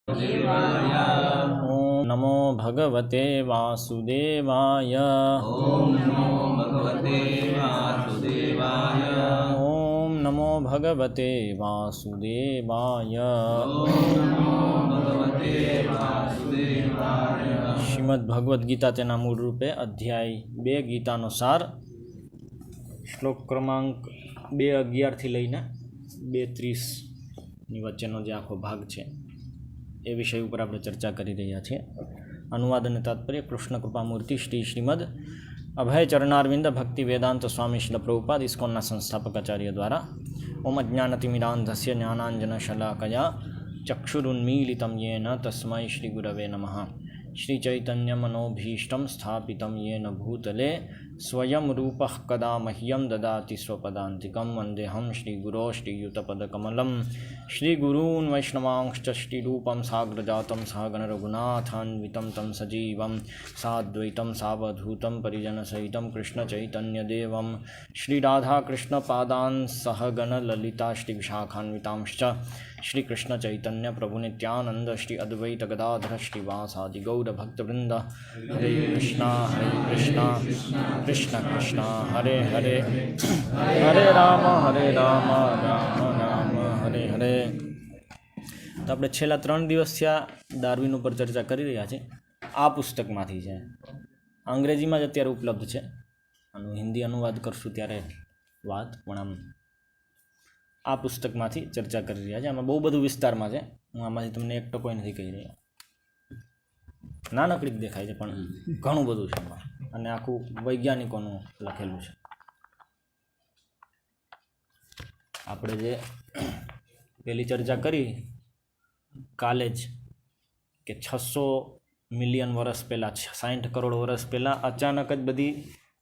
देवाय। ओम नमो भगवते वासुदेवाय। ओम नमो भगवते वासुदेवाय। ओम नमो भगवते वासुदेवाय। ओम नमो भगवते वासुदेवाय। શ્રીમદ ભગવદ્ ગીતા તેના મૂળ રૂપે અધ્યાય 2 ગીતાનો સાર, શ્લોક ક્રમાંક 2:11 લઈને 2:30ની વચ્ચેનો જે આખો ભાગ છે એ વિષય ઉપર આપણે ચર્ચા કરી રહ્યા છીએ. અનુવાદ અને તાત્પર્ય કૃષ્ણ કૃપામૂર્તિ શ્રી શ્રીમદ અભય ચરણારવિંદ ભક્તિ વેદાંત સ્વામી શિલ પ્રભુપાદ ઇસ્કોનના સંસ્થાપક આચાર્ય દ્વારા. ઓમ અજ્ઞાનતિમિરાંધસ્ય જ્ઞાનાંજન શલાકયા ચક્ષુરુન્મીલિતમ યેન તસ્મૈ શ્રી ગુરવે નમઃ. શ્રી ચૈતન્ય મનોભીષ્ટમ સ્થાપિતમ યેન ભૂતલે સ્વયં રૂપઃ કદા મહ્યમ દદાતિ સ્વપદાંતિકમ. વંદેહમ શ્રી ગુરો શ્રીયુતપદકમલમ. શ્રી ગુરૂન વૈષ્ણવાંશ્ચ શ્રીરૂપમ સાગ્રજાતમ સહગણ રઘુનાથાન્વિતમ તમ સજીવમ સાદ્વૈતમ સાવધૂતમ પરિજનસહિતમ કૃષ્ણ ચૈતન્યદેવમ શ્રી રાધાકૃષ્ણ પાદાન સહગણ લલિતા શ્રી વિશાખાન્વિતાંશ્ચ શ્રી કૃષ્ણ ચૈતન્ય પ્રભુ નિત્યાનંદ શ્રી અદ્વૈત ગદાધર શ્રીવાસાદિ ગૌર ભક્તવૃંદ. હરે કૃષ્ણ કૃષ્ણ કૃષ્ણ હરે હરે, હરે રામ રામ રામ હરે હરે. તો આપણે છેલ્લા 3 દિવસથી આ ડાર્વિન ઉપર ચર્ચા કરી રહ્યા છીએ. આ પુસ્તકમાંથી છે, અંગ્રેજીમાં જ અત્યારે ઉપલબ્ધ છે. આનું હિન્દી અનુવાદ કરશું ત્યારે વાત, પણ આમ આ પુસ્તકમાંથી ચર્ચા કરી રહ્યા છે. આમાં બહુ બધું વિસ્તારમાં છે. હું આમાંથી તમને એક ટકો નથી કહી રહ્યો. નાનકડી જ દેખાય છે પણ ઘણું બધું છે એમાં, અને આખું વૈજ્ઞાનિકોનું લખેલું છે. આપણે જે પેલી ચર્ચા કરી કાલે જ કે 600 મિલિયન વર્ષ પહેલાં, 60 કરોડ વર્ષ પહેલાં અચાનક જ બધી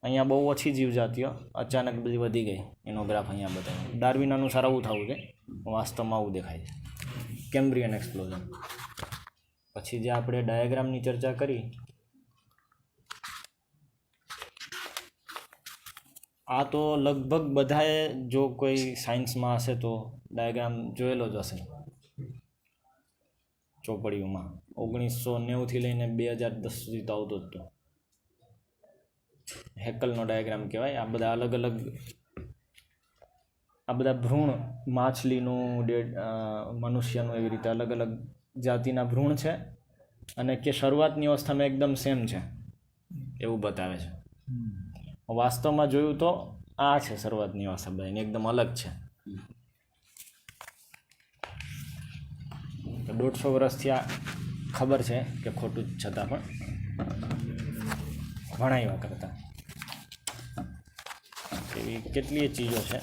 અહીંયા બહુ ઓછી જીવજાતિઓ અચાનક બધી વધી ગઈ. એનો ગ્રાફ અહીંયા બતાવ્યો. ડાર્વિન અનુસાર આવું થવું છે, વાસ્તવમાં આવું દેખાય છે, કેમ્બ્રિયન એક્સપ્લોઝન. પછી જે આપણે ડાયાગ્રામની ચર્ચા કરી, આ તો લગભગ બધાએ જો કોઈ સાયન્સમાં હશે તો ડાયાગ્રામ જોયેલો જ હશે ચોપડીઓમાં. 1990થી લઈને 2010 સુધી તો આવતો જ હતો. હેકલનો ડાયાગ્રામ કહેવાય. આ બધા અલગ અલગ, આ બધા ભ્રૂણ, માછલીનું, મનુષ્યનું, એવી રીતે અલગ અલગ જાતિના ભ્રૂણ છે, અને કે શરૂઆતની અવસ્થામાં એકદમ સેમ છે એવું બતાવે છે. વાસ્તવમાં જોયું તો આ છે શરૂઆતની અવસ્થા, બધાની એકદમ અલગ છે. 150 વર્ષથી આ ખબર છે કે ખોટું જ, છતાં પણ ભણાવ્યા કરતા એવી કેટલીય ચીજો છે.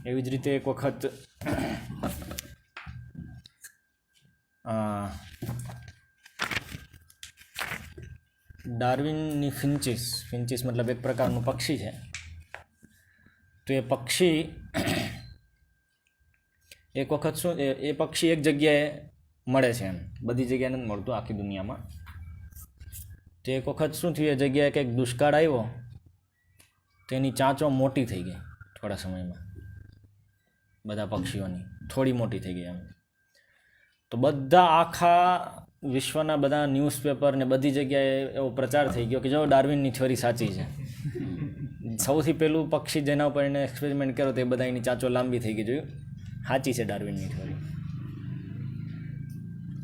એવી જ રીતે એક વખત ડાર્વિનની ફિન્ચીસ મતલબ એક પ્રકારનું પક્ષી છે. તો એ પક્ષી એક વખત શું, એ પક્ષી એક જગ્યાએ મળે છે, એમ બધી જગ્યાએ નથી મળતું આખી દુનિયામાં. તો એક વખત શું થયું, એ જગ્યાએ કંઈક દુષ્કાળ આવ્યો, તો એની ચાંચો મોટી થઈ ગઈ. થોડા સમયમાં બધા પક્ષીઓની થોડી મોટી થઈ ગઈ એમ. તો બધા આખા વિશ્વના બધા ન્યૂઝપેપર ને બધી જગ્યાએ એવો પ્રચાર થઈ ગયો કે જો ડાર્વિનની થિયરી સાચી છે. સૌથી પહેલું પક્ષી જેના ઉપર એને એક્સપેરિમેન્ટ કર્યો તે બધા એની ચાંચો લાંબી થઈ ગઈ, જોયું, સાચી છે ડાર્વિનની થિયરી.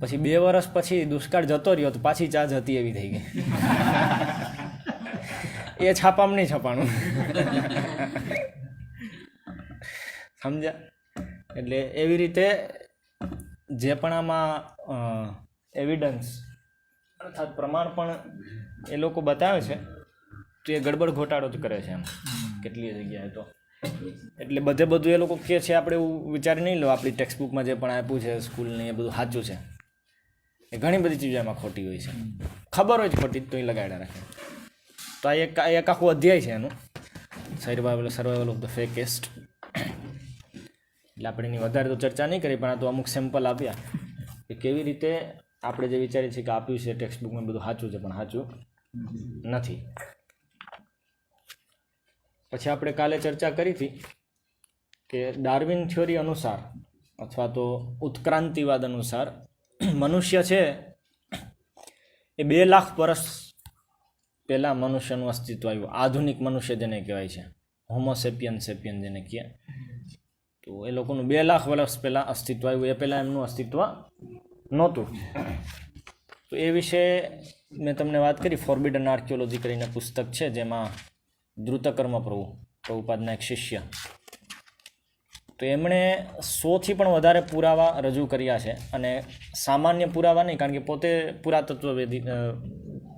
પછી 2 વર્ષ પછી દુષ્કાળ જતો રહ્યો તો પાછી ચાંચ હતી એવી થઈ ગઈ. એ છાપામાં નહીં છપાણું. સમજ્યા? એટલે એવી રીતે જે પણ આમાં એવિડન્સ અર્થાત પ્રમાણ પણ એ લોકો બતાવે છે, તો એ ગડબડ ઘોટાળો જ કરે છે એમ કેટલીય જગ્યાએ. તો એટલે બધું એ લોકો કહે છે, આપણે એવું વિચારી નહીં લો આપણી ટેક્સ્ટબુકમાં જે પણ આપ્યું છે સ્કૂલની, એ બધું સાચું છે. એ ઘણી બધી ચીજો એમાં ખોટી હોય છે, ખબર હોય જ ખોટી, તો એ લગાડ્યા રાખે. તો આ એક આખું અધ્યાય છે એનું, સર્વાઇવલ ઓફ ધ ફેકેસ્ટ. એટલે આપણે એની વધારે તો ચર્ચા નહીં કરી, પણ આ તો અમુક સેમ્પલ આપ્યા કે કેવી રીતે આપણે જે વિચારીએ છીએ કે આપ્યું છે ટેક્સ્ટ બુકમાં બધું સાચું છે, પણ સાચું નથી. પછી આપણે કાલે ચર્ચા કરી હતી કે ડાર્વિન થિયોરી અનુસાર અથવા તો ઉત્ક્રાંતિવાદ અનુસાર મનુષ્ય છે એ 2 લાખ વર્ષ પહેલાં મનુષ્યનું અસ્તિત્વ આવ્યું. આધુનિક મનુષ્ય જેને કહેવાય છે, હોમોસેપિયન સેપિયન જેને કહે, તો એ લોકોનું 2 લાખ વર્ષ પહેલાં અસ્તિત્વ આવ્યું. એ પહેલાં એમનું અસ્તિત્વ નહોતું. તો એ વિશે મેં તમને વાત કરી. ફોરબિડન આર્કિયોલોજી કરીને પુસ્તક છે, જેમાં દ્રુતકર્મ પ્રભુપાદના એક શિષ્ય, તો એમણે 100થી પણ વધારે પુરાવા રજૂ કર્યા છે. અને સામાન્ય પુરાવા નહીં, કારણ કે પોતે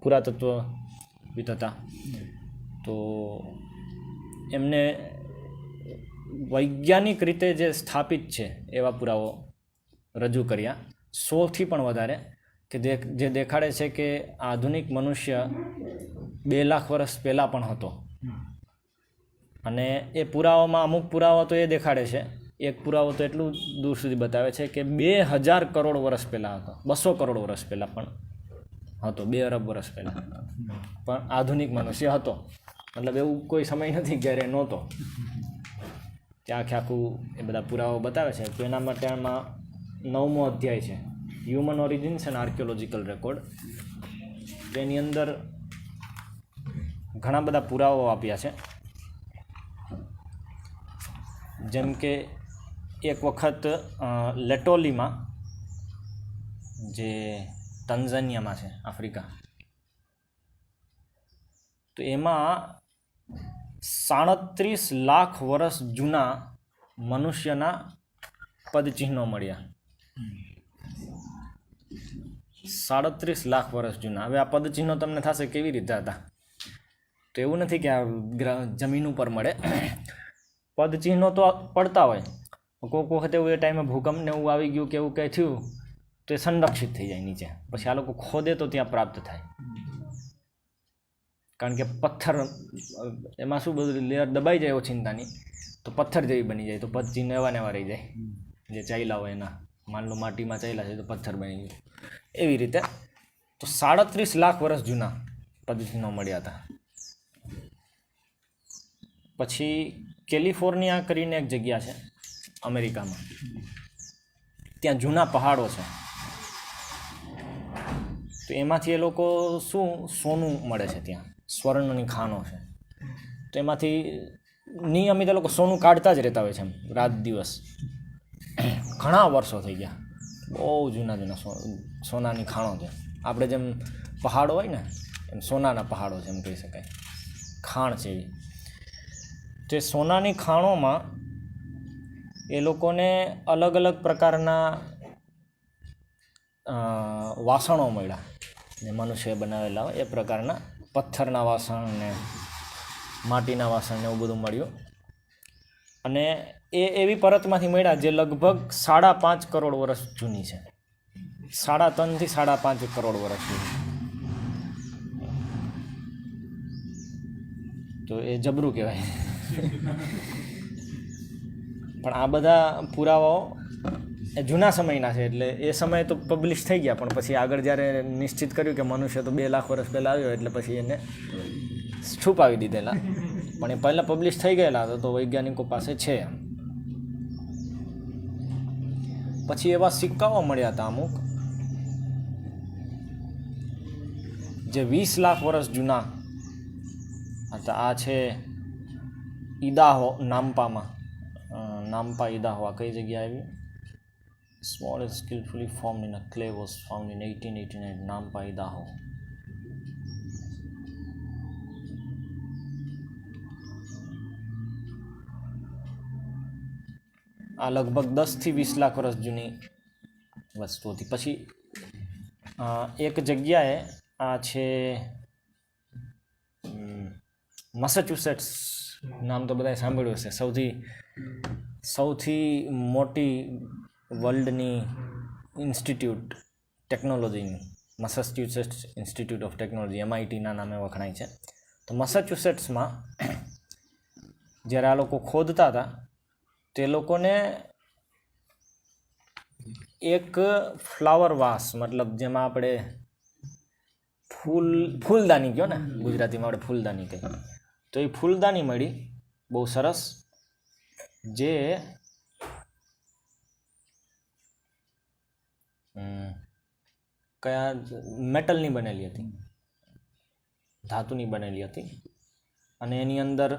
પુરાતત્વવિદ હતા, તો એમને વૈજ્ઞાનિક રીતે જે સ્થાપિત છે એવા પુરાવો રજૂ કર્યા 100થી પણ વધારે, કે જે દેખાડે છે કે આધુનિક મનુષ્ય 2 લાખ વર્ષ પહેલાં પણ હતો. અને એ પુરાવામાં અમુક પુરાવા તો એ દેખાડે છે, એક પુરાવો તો એટલું દૂર સુધી બતાવે છે કે 2000 કરોડ વર્ષ પહેલાં હતો, 200 કરોડ વર્ષ પહેલાં પણ હતો, 2 અરબ વર્ષ પહેલાં પણ આધુનિક મનુષ્ય હતો. મતલબ એવું કોઈ સમય નથી જ્યારે નહોતો. ત્યાં આખું એ બધા પુરાવો બતાવે છે. તો એના માટે આમાં 9મો અધ્યાય છે, હ્યુમન ઓરિજિન્સ એન્ડ આર્કિયોલોજીકલ રેકોર્ડ. તેની અંદર ઘણા બધા પુરાવાઓ આપ્યા છે. જેમ કે એક વખત લેટોલીમાં, જે તંઝાનિયામાં છે, આફ્રિકા, તો એમાં 37 લાખ વર્ષ જૂના મનુષ્યના પદચિહ્નો મળ્યા. 37 લાખ વર્ષ જૂના. હવે આ પદચિહ્નો તમને થશે કેવી રીતે હતા? તો એવું નથી કે આ જમીન ઉપર મળે. પદચિહ્નો તો પડતા હોય. કોઈક વખત એવું એ ટાઈમે ભૂકંપ ને એવું આવી ગયું કે એવું કંઈ થયું તો એ સંરક્ષિત થઈ જાય નીચે. પછી આ લોકો ખોદે તો ત્યાં પ્રાપ્ત થાય. કારણ કે પથ્થર, એમાં શું બધું લેયર દબાઈ જાય ઓચિંતાની, તો પથ્થર જેવી બની જાય. તો પદચિહ્નો એવા ને એવા રહી જાય, જે ચાલ્યા હોય એના. માન લો માટીમાં ચાલ્યા છે તો પથ્થર બની ગયું. એવી રીતે તો 37 લાખ વર્ષ જૂના પદચિહ્નો મળ્યા હતા. પછી કેલિફોર્નિયા કરીને એક જગ્યા છે અમેરિકામાં, ત્યાં જૂના પહાડો છે. તો એમાંથી એ લોકો શું સોનું મળે છે, ત્યાં સ્વર્ણની ખાણો છે. તો એમાંથી નિયમિત એ લોકો સોનું કાઢતા જ રહેતા હોય છે, એમ રાત દિવસ. ઘણા વર્ષો થઈ ગયા, બહુ જૂના સોનાની ખાણો છે. આપણે જેમ પહાડો હોય ને, એમ સોનાના પહાડો છે, એમ કહી શકાય. ખાણ છે એવી. તે સોનાની ખાણોમાં એ લોકોને અલગ અલગ પ્રકારના વાસણો મળ્યા, જે મનુષ્યએ બનાવેલા હોય એ પ્રકારના. પથ્થરના વાસણ ને માટીના વાસણ ને એવું બધું મળ્યું. અને એ એવી પરતમાંથી મળ્યા જે લગભગ 5.5 કરોડ વર્ષ જૂની છે. 3.5 થી 5.5 કરોડ વર્ષ જૂની. તો એ જબરું કહેવાય. પણ આ બધા પુરાવાઓ એ જૂના સમયના છે, એટલે એ સમયે તો પબ્લિશ થઈ ગયા. પણ પછી આગળ જ્યારે નિશ્ચિત કર્યું કે મનુષ્ય તો 2 લાખ વર્ષ પહેલાં આવ્યો, એટલે પછી એને છુપાવી દીધેલા. પણ એ પહેલાં પબ્લિશ થઈ ગયેલા તો વૈજ્ઞાનિકો પાસે છે. પછી એવા સિક્કાઓ મળ્યા હતા અમુક, જે 20 લાખ વર્ષ જૂના હતા. આ છે ઈદાહો, નામ્પા ઈદાહો. આ કઈ જગ્યાએ આવી? Small and skillfully formed in a clay was found in 1889, Nampa Idaho. આ લગભગ 10 થી 20 લાખ વર્ષ જૂની વસ્તુ હતી. પછી એક જગ્યાએ, આ છે મેસેચ્યુસેટ્સ, નામ તો બધાએ સાંભળ્યું હશે. સૌથી મોટી વર્લ્ડની ઇન્સ્ટિટ્યૂટ ટેકનોલોજીની, મેસેચ્યુસેટ્સ ઇન્સ્ટિટ્યૂટ ઓફ ટેકનોલોજી, MITના નામે વખણાય છે. તો મેસેચ્યુસેટ્સમાં જ્યારે આ લોકો ખોદતા હતા, તે લોકોને એક ફ્લાવર વાસ, મતલબ જેમાં આપણે ફૂલદાની કહો ને, ગુજરાતીમાં આપણે ફૂલદાની કહીએ, તો એ ફૂલદાની મળી બહુ સરસ, જે કયા મેટલની બનેલી હતી, ધાતુની બનેલી હતી, અને એની અંદર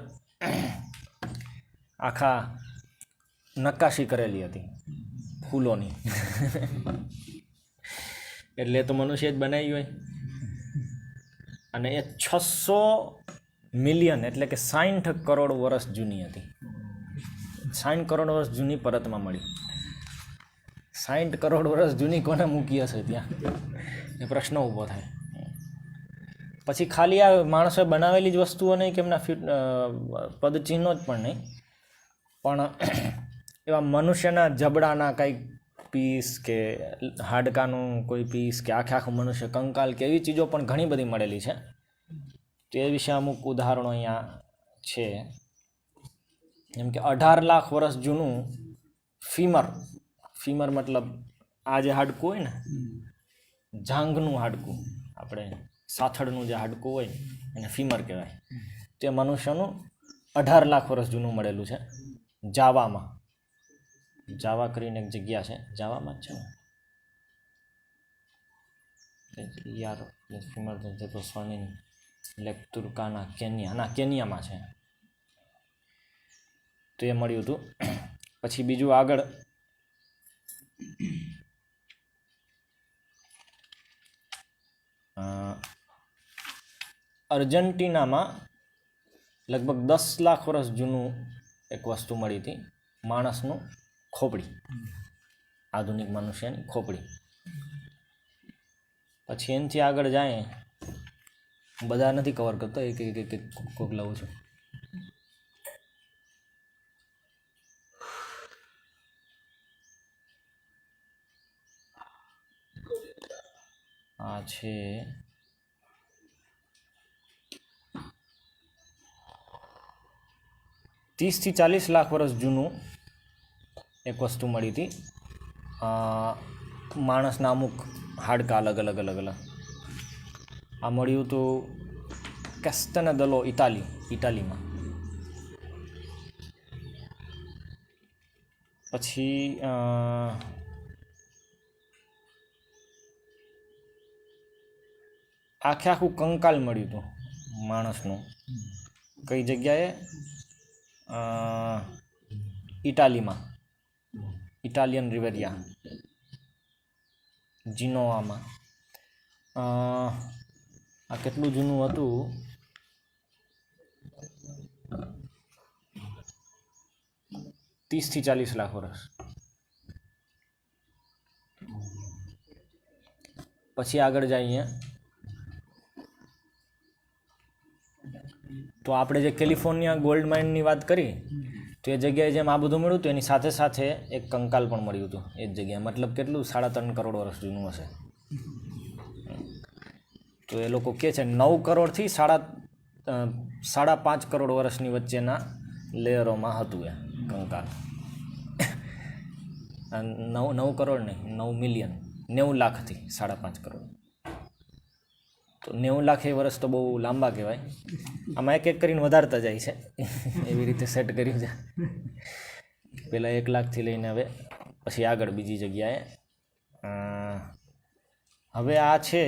આખા નક્કાશી કરેલી હતી ફૂલોની. એટલે તો મનુષ્ય જ બનાવી હોય. અને એ 600 મિલિયન એટલે કે 60 કરોડ વર્ષ જૂની હતી. 60 કરોડ વર્ષ જૂની પરતમાં મળી. 60 કરોડ વર્ષ જૂની કોને મૂકી હશે ત્યાં, એ પ્રશ્ન ઊભો થાય. પછી ખાલી આ માણસોએ બનાવેલી જ વસ્તુઓ નહીં કે એમના પદચિહ્નો જ પણ નહીં, પણ એવા મનુષ્યના જબડાના કંઈક પીસ કે હાડકાનું કોઈ પીસ કે આખું મનુષ્ય કંકાલ કે એવી ચીજો પણ ઘણી બધી મળેલી છે. તો એ વિશે અમુક ઉદાહરણો અહીંયા છે. જેમ કે 18 લાખ વર્ષ જૂનું ફીમર મતલબ આ જે હાડકું હોય ને, જાંઘનું હાડકું, આપણે સાથળનું જે હાડકું હોય એને ફીમર કહેવાય. તે મનુષ્યનું 18 લાખ વર્ષ જૂનું મળેલું છે જાવામાં. જાવા કરીને એક જગ્યા છે, જાવામાં જ છે યાર, ફીમર તો સ્વામી લેક્તુરકાના કેનિયામાં છે. તો એ મળ્યું હતું. પછી બીજું આગળ અર્જેન્ટિનામાં લગભગ 10 લાખ વર્ષ જૂનું એક વસ્તુ મળી હતી, માણસનું ખોપડી, આધુનિક મનુષ્યની ખોપડી. પછી એનાથી આગળ જાય, બધા નથી કવર કરતો, એક કોક લઉં છું. આ છે $30 થી 40 લાખ વર્ષ જૂનું એક વસ્તુ મળી હતી, માણસના અમુક હાડકા અલગ અલગ. આ મળ્યું હતું કેસ્ટેનેદલો, ઇટાલીમાં. પછી આખું કંકાલ મળ્યું હતું માણસનું. કઈ જગ્યાએ? ઇટાલીમાં, ઇટાલિયન રિવેરિયા, જીનોવામાં. આ કેટલું જૂનું હતું? 30 થી 40 લાખ વર્ષ. પછી આગળ જઈએ તો આપણે જે કેલિફોર્નિયા ગોલ્ડ માઇનની વાત કરી, તો એ જગ્યાએ જેમ આ બધું મળ્યું હતું, એની સાથે સાથે એક કંકાલ પણ મળ્યું હતું એ જ જગ્યાએ. મતલબ કેટલું? 3.5 કરોડ વર્ષ જૂનું હશે. તો એ લોકો કહે છે 9 કરોડથી 5.5 કરોડ વર્ષની વચ્ચેના લેયરોમાં હતું એ કંકાલ. 9 કરોડ નહીં, 9 મિલિયન, 90 લાખથી 5.5 કરોડ. તો 90 લાખ એ વર્ષ તો બહુ લાંબા કહેવાય. આમાં એક કરીને વધારતા જાય છે, એવી રીતે સેટ કર્યું છે. પહેલાં 1 લાખથી લઈને હવે પછી આગળ બીજી જગ્યાએ. હવે આ છે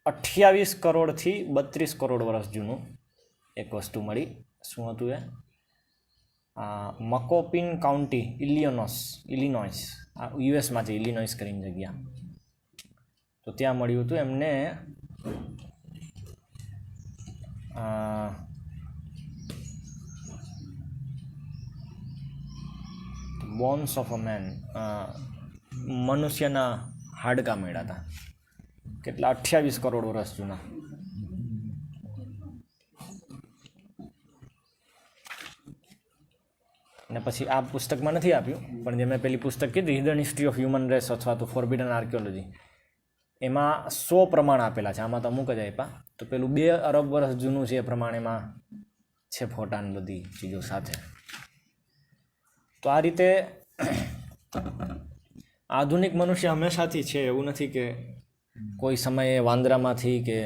28 કરોડથી 32 કરોડ વર્ષ જૂનું એક વસ્તુ મળી. શું હતું એ? મકોપિન કાઉન્ટી, ઇલિનોઇસ. આ યુએસમાં છે, ઇલિનોઇસ કરીને જગ્યા. તો ત્યાં મળ્યું હતું એમને બોન્સ ઓફ અ મેન, મનુષ્યના હાડકા મળ્યા હતા. કેટલા? 28 કરોડ વર્ષ જૂના. અને પછી આ પુસ્તકમાં નથી આપ્યું, પણ જે મેં પેલી પુસ્તક કીધી, hidden history of human race અથવા તો ફોરબિડન આર્કિયોલોજી, એમાં 100 પ્રમાણ આપેલા છે. આમાં તો અમુક જ આપ્યા. તો પેલું 2 અરબ વર્ષ જૂનું છે, એ પ્રમાણેમાં છે ફોટાની બધી ચીજો સાથે. તો આ રીતે આધુનિક મનુષ્ય હંમેશાથી છે, એવું નથી કે કોઈ સમયે વાંદરામાંથી કે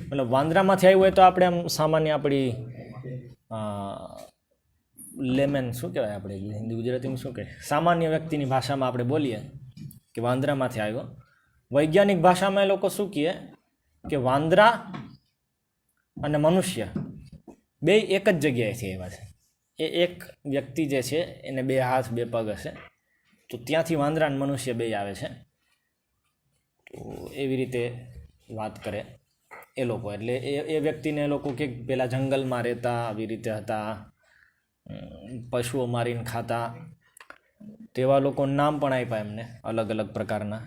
મતલબ વાંદરામાંથી આવ્યું હોય તો આપણે આમ સામાન્ય આપણી લેમેન શું કહેવાય આપણે હિન્દી ગુજરાતીમાં શું કહે, સામાન્ય વ્યક્તિની ભાષામાં આપણે બોલીએ કે વાંદરામાંથી આવ્યો. વૈજ્ઞાનિક ભાષામાં એ લોકો શું કહે કે વાંદરા અને મનુષ્ય બે એક જ જગ્યાએથી આવ્યા છે. એ એક વ્યક્તિ જે છે એને 2 હાથ 2 પગ હશે, તો ત્યાંથી વાંદરા અને મનુષ્ય બે આવે છે. તો એવી રીતે વાત કરે એ લોકો. એટલે એ વ્યક્તિને એ લોકો કે પેલા જંગલમાં રહેતા, આવી રીતે હતા, પશુઓ મારીને ખાતા, તેવા લોકો નામ પણ આપ્યા એમને અલગ અલગ પ્રકારના.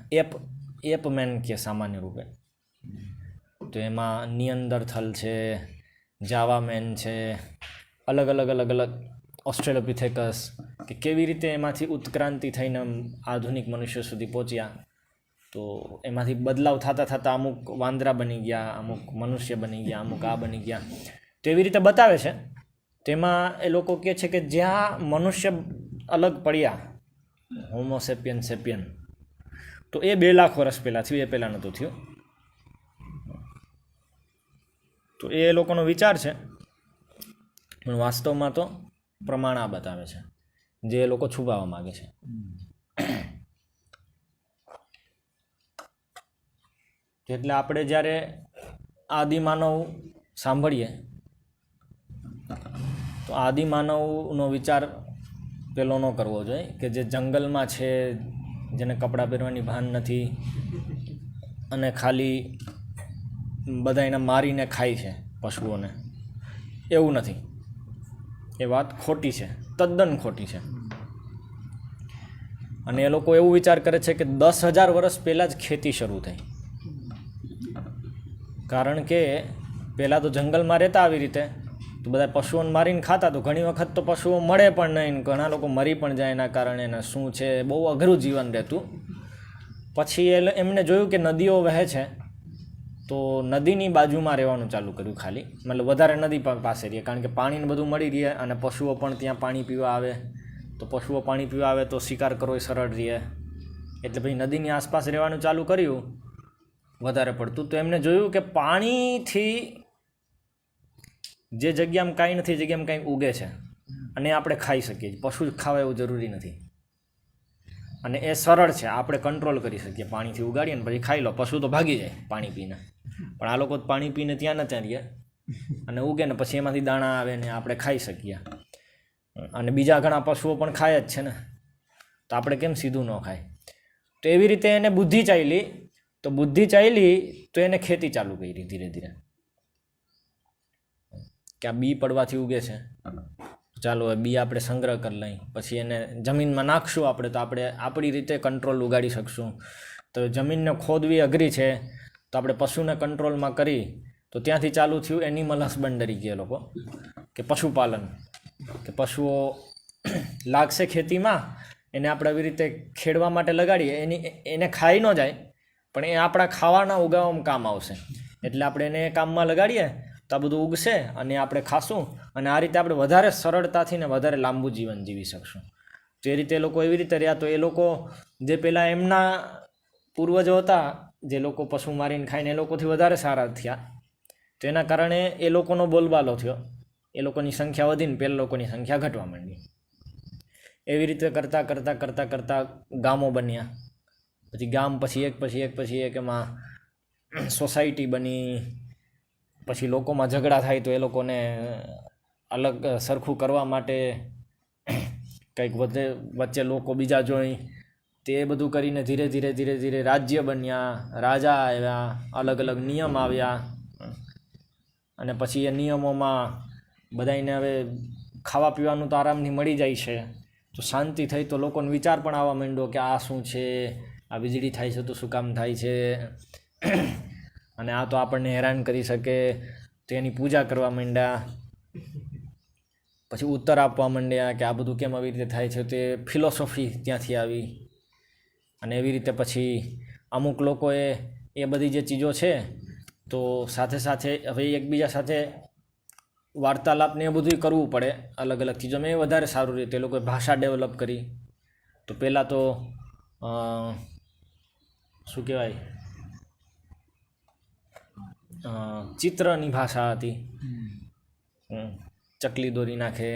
એપ મેન કે સામાન્ય રૂપે. તો એમાં નિયંદરથલ છે, જાવા મેન છે, અલગ અલગ ઓસ્ટ્રેલોપિથેકસ, કે કેવી રીતે એમાંથી ઉત્ક્રાંતિ થઈને આધુનિક મનુષ્ય સુધી પહોંચ્યા. તો એમાંથી બદલાવ થતાં અમુક વાંદરા બની ગયા, અમુક મનુષ્ય બની ગયા, અમુક આ બની ગયા. તો એવી રીતે બતાવે છે. તેમાં એ લોકો કહે છે કે જ્યાં મનુષ્ય અલગ પડ્યા, હોમોસેપિયન સેપિયન, તો એ 2 લાખ વર્ષ પહેલાં થયું, એ પહેલાં નહોતું થયું. તો એ લોકોનો વિચાર છે, પણ વાસ્તવમાં તો પ્રમાણ આ બતાવે છે જે એ લોકો છુપાવવા માગે છે. એટલે આપણે જ્યારે આદિમાનવ સાંભળીએ તો આદિમાનવનો વિચાર પેલો ન કરવો જોઈએ કે જે જંગલમાં છે, જેને કપડાં પહેરવાની ભાન નથી અને ખાલી બધા એને મારીને ખાય છે પશુઓને. એવું નથી. એ વાત ખોટી છે, તદ્દન ખોટી છે. અને એ લોકો એવું વિચાર કરે છે કે 10,000 વર્ષ પહેલાં જ ખેતી શરૂ થઈ. કારણ કે પહેલાં તો જંગલમાં રહેતા આવી રીતે, તો બધા પશુઓને મારીને ખાતા. તો ઘણી વખત તો પશુઓ મળે પણ નહીં, ઘણા લોકો મરી પણ જાય એના કારણે. એને શું છે, બહુ અઘરું જીવન રહેતું. પછી એમને જોયું કે નદીઓ વહે છે, તો નદીની બાજુમાં રહેવાનું ચાલુ કર્યું. ખાલી મતલબ વધારે નદી પાસે રહીએ, કારણ કે પાણીને બધું મળી રહે અને પશુઓ પણ ત્યાં પાણી પીવા આવે. તો પશુઓ પાણી પીવા આવે તો શિકાર કરવો એ સરળ રહે. એટલે પછી નદીની આસપાસ રહેવાનું ચાલુ કર્યું વધારે પડતું. તો એમને જોયું કે પાણીથી જે જગ્યામાં કાંઈ નથી, જગ્યામાં કાંઈ ઉગે છે અને આપણે ખાઈ શકીએ છીએ. પશુ જ ખાવા એવું જરૂરી નથી. અને એ સરળ છે, આપણે કંટ્રોલ કરી શકીએ. પાણીથી ઉગાડીએ ને પછી ખાઈ લો, પશુ તો ભાગી જાય પાણી પીને. પણ આ લોકો પાણી પીને ત્યાં ન ત્યાં રહે અને ઉગે ને પછી એમાંથી દાણા આવે ને આપણે ખાઈ શકીએ. અને બીજા ઘણા પશુઓ પણ ખાય જ છે ને, તો આપણે કેમ સીધું ન ખાય? તો એવી રીતે એને બુદ્ધિ ચાલી. તો બુદ્ધિ ચાલી તો એને ખેતી ચાલુ કરી ધીરે ધીરે. કે આ બી પડવાથી ઉગે છે, ચાલો બી આપણે સંગ્રહ કરી લઈ, પછી એને જમીનમાં નાખશું આપણે, તો આપણે આપણી રીતે કંટ્રોલ ઉગાડી શકશું. તો જમીનને ખોદવી અઘરી છે, તો આપણે પશુને કંટ્રોલમાં કરી. તો ત્યાંથી ચાલુ થયું એનિમલ હસબન્ડરી કે લોકો, કે પશુપાલન. કે પશુઓ લાગશે ખેતીમાં, એને આપણે આવી રીતે ખેડવા માટે લગાડીએ. એને ખાઈ ન જાય, પણ એ આપણા ખાવાના ઉગાવવામાં કામ આવશે. એટલે આપણે એને કામમાં લગાડીએ તો આ બધું ઉગશે અને આપણે ખાશું. અને આ રીતે આપણે વધારે સરળતાથી ને વધારે લાંબુ જીવન જીવી શકશું. તો એ રીતે એ લોકો એવી રીતે રહ્યા. તો એ લોકો જે પહેલાં એમના પૂર્વજો હતા, જે લોકો પશુ મારીને ખાઈને, એ લોકોથી વધારે સારા થયા. તો એના કારણે એ લોકોનો બોલબાલો થયો. એ લોકોની સંખ્યા વધીને પહેલાં લોકોની સંખ્યા ઘટવા માંડી. એવી રીતે કરતાં ગામો બન્યા. પછી ગામ પછી એક એમાં સોસાયટી બની. પછી લોકોમાં ઝઘડા થાય તો એ લોકોને અલગ સરખું કરવા માટે કંઈક વચ્ચે લોકો બીજા જોઈ. તે બધું કરીને ધીરે ધીરે રાજ્ય બન્યા, રાજા આવ્યા, અલગ અલગ નિયમ આવ્યા. અને પછી એ નિયમોમાં બધાને હવે ખાવા પીવાનું તો આરામથી મળી જાય છે, તો શાંતિ થઈ. તો લોકોને વિચાર પણ આવવા માંડ્યો કે આ શું છે, આ વીજળી થાય છે તો શું કામ થાય છે, અને આ તો આપણને હેરાન કરી શકે. તો એની પૂજા કરવા માંડ્યા. પછી ઉત્તર આપવા માંડ્યા કે આ બધું કેમ આવી રીતે થાય છે. તે ફિલોસોફી ત્યાંથી આવી. અને એવી રીતે પછી અમુક લોકોએ એ બધી જે ચીજો છે, તો સાથે સાથે હવે એકબીજા સાથે વાર્તાલાપને એ બધું કરવું પડે. અલગ અલગ ચીજો મેં વધારે સારું રીતે એ લોકોએ ભાષા ડેવલપ કરી. તો પહેલાં તો શું કહેવાય, ચિત્રની ભાષા હતી. ચકલી દોરી નાખે,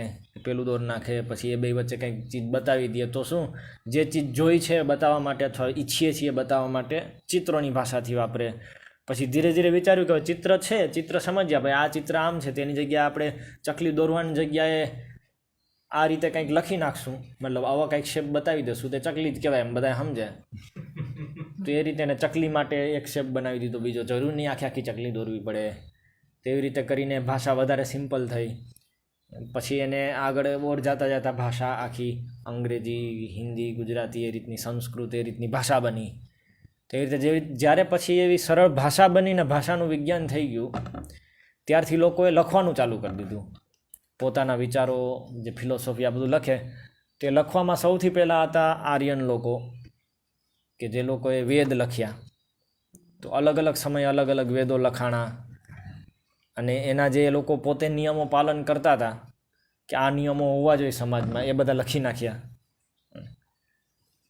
પેલું દોરી નાખે, પછી એ બે વચ્ચે કંઈક ચીજ બતાવી દે તો શું, જે ચીજ જોઈ છે બતાવવા માટે અથવા ઈચ્છીએ છીએ બતાવવા માટે ચિત્રોની ભાષાથી વાપરે. પછી ધીરે ધીરે વિચાર્યું કે ચિત્ર છે, ચિત્ર સમજ્યા ભાઈ આ ચિત્ર આમ છે, તેની જગ્યાએ આપણે ચકલી દોરવાની જગ્યાએ આ રીતે કંઈક લખી નાખશું, મતલબ આવા કંઈક શેપ બતાવી દઈશું, તે ચકલી જ કહેવાય એમ બધા સમજે. તો એ રીતે એને ચકલી માટે એક શેપ બનાવી દીધો, બીજો જરૂર નહીં આખી આખી ચકલી દોરવી પડે. તેવી રીતે કરીને ભાષા વધારે સિમ્પલ થઈ. પછી એને આગળ ઓર જતા ભાષા આખી અંગ્રેજી, હિન્દી, ગુજરાતી એ રીતની, સંસ્કૃત એ રીતની ભાષા બની. તેવી રીતે જ્યારે પછી એવી સરળ ભાષા બનીને ભાષાનું વિજ્ઞાન થઈ ગયું, ત્યારથી લોકોએ લખવાનું ચાલુ કરી દીધું. પોતાના વિચારો, જે ફિલોસોફી આ બધું લખે, તે લખવામાં સૌથી પહેલાં હતા આર્યન લોકો, કે જે લોકોએ વેદ લખ્યા. તો અલગ અલગ સમયે અલગ અલગ વેદો લખાણા, અને એના જે લોકો પોતે નિયમો પાલન કરતા હતા કે આ નિયમો હોવા જોઈએ સમાજમાં, એ બધા લખી નાખ્યા.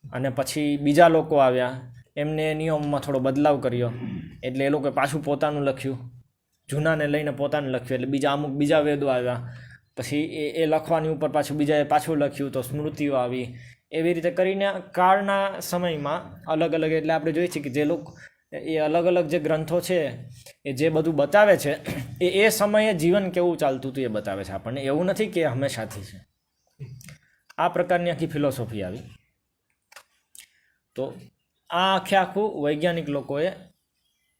અને પછી બીજા લોકો આવ્યા, એમને નિયમોમાં થોડો બદલાવ કર્યો, એટલે એ લોકોએ પાછું પોતાનું લખ્યું, જૂનાને લઈને પોતાનું લખ્યું. એટલે અમુક બીજા વેદો આવ્યા, પછી એ લખવાની ઉપર બીજાએ પાછું લખ્યું, તો સ્મૃતિઓ આવી. એવી રીતે કરીને કાળના સમયમાં અલગ અલગ, એટલે આપણે જોઈએ છીએ કે જે લોકો એ અલગ અલગ જે ગ્રંથો છે એ જે બધું બતાવે છે એ સમયે જીવન કેવું ચાલતું હતું એ બતાવે છે આપણને. એવું નથી કે હંમેશાથી છે. આ પ્રકારની આખી ફિલોસોફી આવી. તો આ આખું વૈજ્ઞાનિક લોકોએ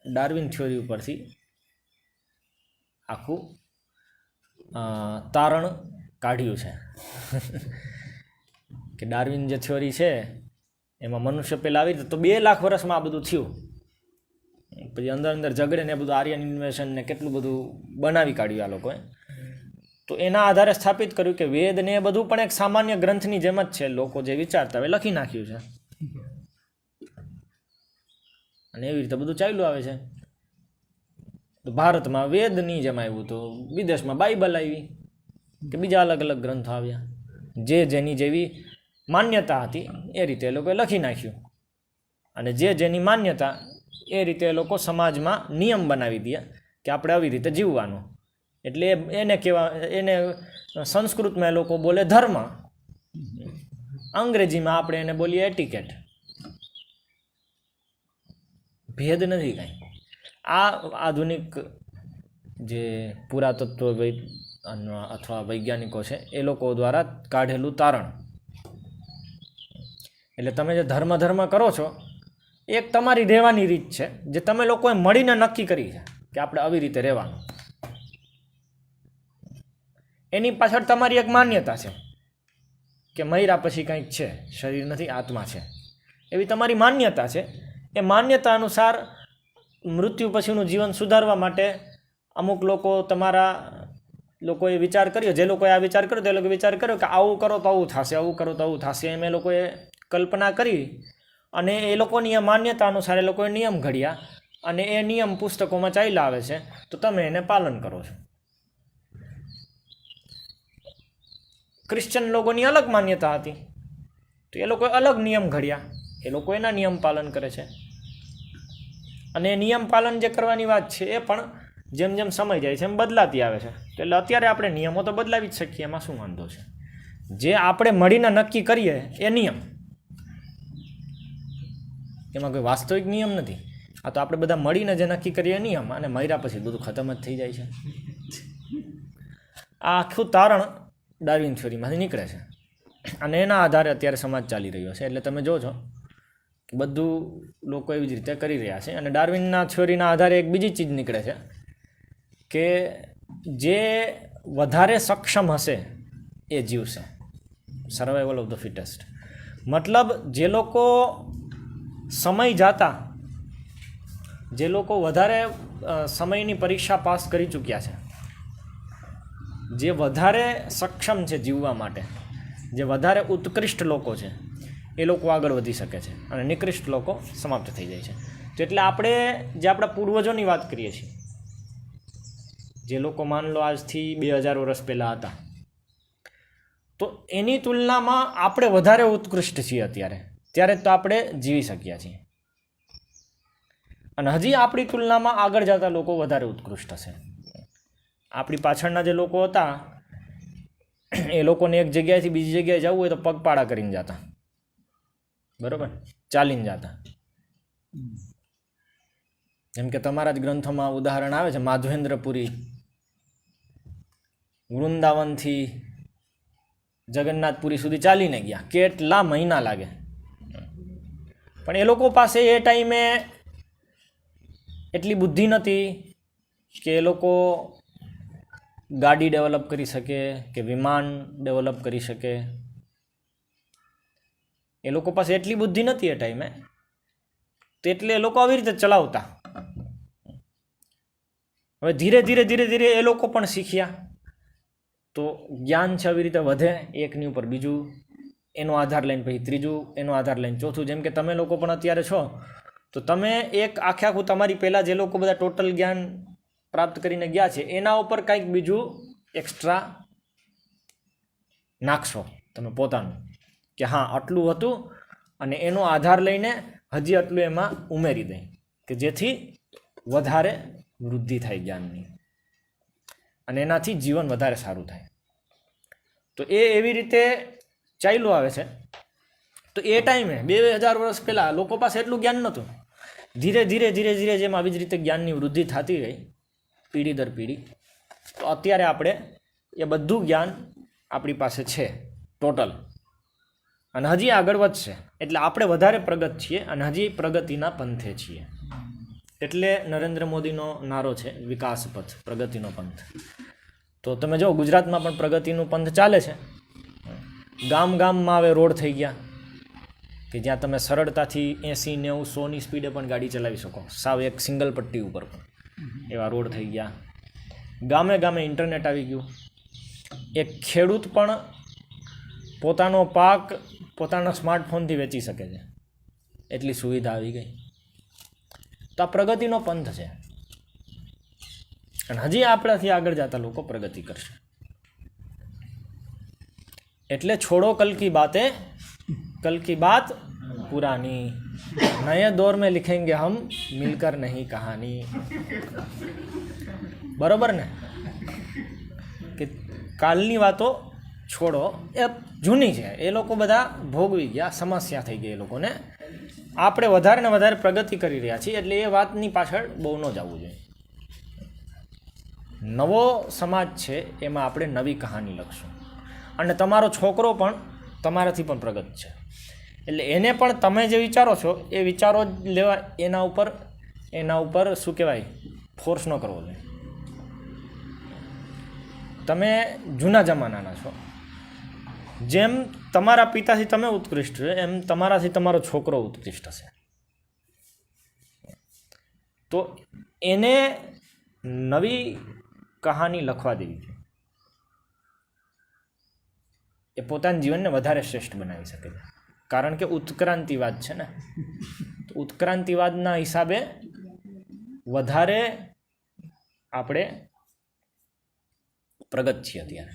ડાર્વિન થિયોરી ઉપરથી આખું તારણ કાઢ્યું છે. કે ડાર્વિન જે થિયોરી છે એમાં મનુષ્ય પહેલાં આવી તો 2 લાખ વર્ષમાં આ બધું થયું. પછી અંદર ઝઘડે ને બધું આર્યન ઇન્વેશન ને કેટલું બધું બનાવી કાઢ્યું આ લોકોએ. તો એના આધારે સ્થાપિત કર્યું કે વેદ ને એ બધું પણ એક સામાન્ય ગ્રંથની જેમ જ છે, લોકો જે વિચારતા હોય લખી નાખ્યું છે. અને એવી રીતે બધું ચાલ્યું આવે છે. તો ભારતમાં વેદની જેમ આવ્યું, તો વિદેશમાં બાઇબલ આવી, કે બીજા અલગ અલગ ગ્રંથો આવ્યા. જેની જેવી માન્યતા હતી એ રીતે એ લોકોએ લખી નાખ્યું. અને જેની માન્યતા એ રીતે એ લોકો સમાજમાં નિયમ બનાવી દે કે આપણે આવી રીતે જીવવાનું. એટલે એને સંસ્કૃતમાં એ લોકો બોલે ધર્મ, અંગ્રેજીમાં આપણે એને બોલીએ એટિકેટ. ભેદ નથી કાંઈ. આ આધુનિક જે પુરાતત્વ અથવા વૈજ્ઞાનિકો છે એ લોકો દ્વારા કાઢેલું તારણ. એટલે તમે જે ધર્મ કરો છો એક તમારી રહેવાની રીત છે, જે તમે લોકોએ મળીને નક્કી કરી છે કે આપણે આવી રીતે રહેવાનું. એની પાછળ તમારી એક માન્યતા છે કે મર્યા પછી કંઈક છે, શરીર નથી આત્મા છે, એવી તમારી માન્યતા છે. એ માન્યતા અનુસાર મૃત્યુ પછીનું જીવન સુધારવા માટે અમુક લોકો, તમારા લોકોએ વિચાર કર્યો, જે લોકોએ આ વિચાર કર્યો તે લોકો વિચાર કર્યો કે આવું કરો તો આવું થશે, આવું કરો તો આવું થશે. એમ એ લોકોએ કલ્પના કરી અને એ લોકોની એ માન્યતા અનુસાર એ લોકોએ નિયમ ઘડ્યા, અને એ નિયમ પુસ્તકોમાં ચાલ્યા આવે છે, તો તમે એને પાલન કરો છો. ક્રિશ્ચન લોકોની અલગ માન્યતા હતી, તો એ લોકોએ અલગ નિયમ ઘડ્યા, એ લોકો એના નિયમ પાલન કરે છે. અને એ નિયમ પાલન જે કરવાની વાત છે એ પણ જેમ જેમ સમય જાય છે એમ બદલાતી આવે છે. એટલે અત્યારે આપણે નિયમો તો બદલાવી જ શકીએ, એમાં શું વાંધો છે? જે આપણે મળીને નક્કી કરીએ એ નિયમ, એમાં કોઈ વાસ્તવિક નિયમ નથી. આ તો આપણે બધા મળીને જે નક્કી કરીએ નિયમ, અને મર્યા પછી બધું ખતમ જ થઈ જાય છે. આ આખું તારણ ડાર્વિન થિયોરીમાંથી નીકળે છે, અને એના આધારે અત્યારે સમાજ ચાલી રહ્યો છે. એટલે તમે જોજો કે બધું લોકો એવી જ રીતે કરી રહ્યા છે. અને ડાર્વિનના થિયોરીના આધારે એક બીજી ચીજ નીકળે છે કે જે વધારે સક્ષમ હશે એ જીવશે. Survival of the fittest. મતલબ જે લોકો સમય જાતા, જે લોકો વધારે સમયની પરીક્ષા પાસ કરી ચૂક્યા છે, જે વધારે સક્ષમ છે જીવવા માટે, જે વધારે ઉત્કૃષ્ટ લોકો છે, એ લોકો આગળ વધી શકે છે, અને નિકૃષ્ટ લોકો સમાપ્ત થઈ જાય છે. તો એટલે આપણે જે આપણા પૂર્વજોની વાત કરીએ છીએ, જે લોકો માન લો આજથી 2000 વર્ષ પહેલાં હતા, તો એની તુલનામાં આપણે વધારે ઉત્કૃષ્ટ છીએ અત્યારે. ત્યારે તો આપણે જીવી શક્યા છીએ. અને હજી આપણી તુલનામાં આગળ જતા લોકો વધારે ઉત્કૃષ્ટ હશે. આપણી પાછળના જે લોકો હતા એ લોકોને એક જગ્યાએથી બીજી જગ્યાએ જવું હોય તો પગપાળા કરીને જતા, બરાબર, ચાલીને જતા. જેમ કે તમારા જ ગ્રંથોમાં ઉદાહરણ આવે છે, માધવેન્દ્રપુરી વૃંદાવનથી જગન્નાથપુરી સુધી ચાલીને ગયા, કેટલા મહિના લાગે. પણ એ લોકો પાસે એ ટાઈમે એટલી બુદ્ધિ નથી કે એ લોકો ગાડી ડેવલપ કરી શકે કે વિમાન ડેવલપ કરી શકે. એ લોકો પાસે એટલી બુદ્ધિ નથી એ ટાઈમે, એટલે એ લોકો આવી રીતે ચલાવતા. હવે ધીરે ધીરે ધીરે ધીરે એ લોકો પણ શીખ્યા, તો જ્ઞાન છે આવી રીતે વધે, એકની ઉપર બીજું, એનો આધાર લઈને પછી ત્રીજું, એનો આધાર લઈને ચોથું. જેમ કે તમે લોકો પણ અત્યારે છો તો તમે એક આખું તમારી પહેલાં જે લોકો બધા ટોટલ જ્ઞાન પ્રાપ્ત કરીને ગયા છે એના ઉપર કંઈક બીજું એક્સ્ટ્રા નાખશો તમે પોતાનું, કે હા આટલું હતું અને એનો આધાર લઈને હજી આટલું એમાં ઉમેરી દઈ, કે જેથી વધારે વૃદ્ધિ થાય જ્ઞાનની અને એનાથી જીવન વધારે સારું થાય. તો એ એવી રીતે ચાલ્યું આવે છે. તો એ ટાઈમે 2000 વર્ષ પહેલાં લોકો પાસે એટલું જ્ઞાન નહોતું. ધીરે ધીરે ધીરે ધીરે જેમ આવી જ રીતે જ્ઞાનની વૃદ્ધિ થતી રહી પેઢી દર પેઢી, તો અત્યારે આપણે એ બધું જ્ઞાન આપણી પાસે છે ટોટલ, અને હજી આગળ વધશે. એટલે આપણે વધારે પ્રગત છીએ અને હજી પ્રગતિના પંથે છીએ. એટલે નરેન્દ્ર મોદીનો નારો છે વિકાસ પથ, પ્રગતિનો પંથ. તો તમે જો ગુજરાતમાં પણ પ્રગતિનું પંથ ચાલે છે. ગામ ગામમાં હવે રોડ થઈ ગયા કે જ્યાં તમે સરળતાથી 80, 90, 100ની સ્પીડે પણ ગાડી ચલાવી શકો, સાવ એક સિંગલ પટ્ટી ઉપર પણ એવા રોડ થઈ ગયા. ગામે ગામે ઇન્ટરનેટ આવી ગયું. એક ખેડૂત પણ પોતાનો પાક પોતાના સ્માર્ટફોનથી વેચી શકે છે, એટલી સુવિધા આવી ગઈ. તો આ પ્રગતિનો પંથ છે અને હજી આપણાથી આગળ જતા લોકો પ્રગતિ કરશે. એટલે છોડો કલ કી બાત પુરાની, નए दौर में लिखेंगे हम मिलकर नहीं कहानी. બરોબર ને, કે કાલની વાતો છોડો, એ જૂની છે, એ લોકો બધા ભોગવી ગયા, સમસ્યા થઈ ગઈ એ લોકોને. આપણે વધારે ને વધારે પ્રગતિ કરી રહ્યા છીએ, એટલે એ વાતની પાછળ બહુ ન જવું જોઈએ. નવો સમાજ છે એમાં આપણે નવી કહાની લખશું, અને તમારો છોકરો પણ તમારાથી પણ પ્રગત છે, એટલે એને પણ તમે જે વિચારો છો એ વિચારો જ લેવા, એના ઉપર શું કહેવાય, ફોર્સ ન કરવો જોઈએ. તમે જૂના જમાનાના છો, જેમ તમારા પિતાથી તમે ઉત્કૃષ્ટ છો એમ તમારાથી તમારો છોકરો ઉત્કૃષ્ટ હશે. તો એને નવી કહાની લખવા દેવી જોઈએ. એ પોતાના જીવનને વધારે શ્રેષ્ઠ બનાવી શકે છે, કારણ કે ઉત્ક્રાંતિવાદ છે ને. તો ઉત્ક્રાંતિવાદના હિસાબે વધારે આપણે પ્રગત છીએ અત્યારે.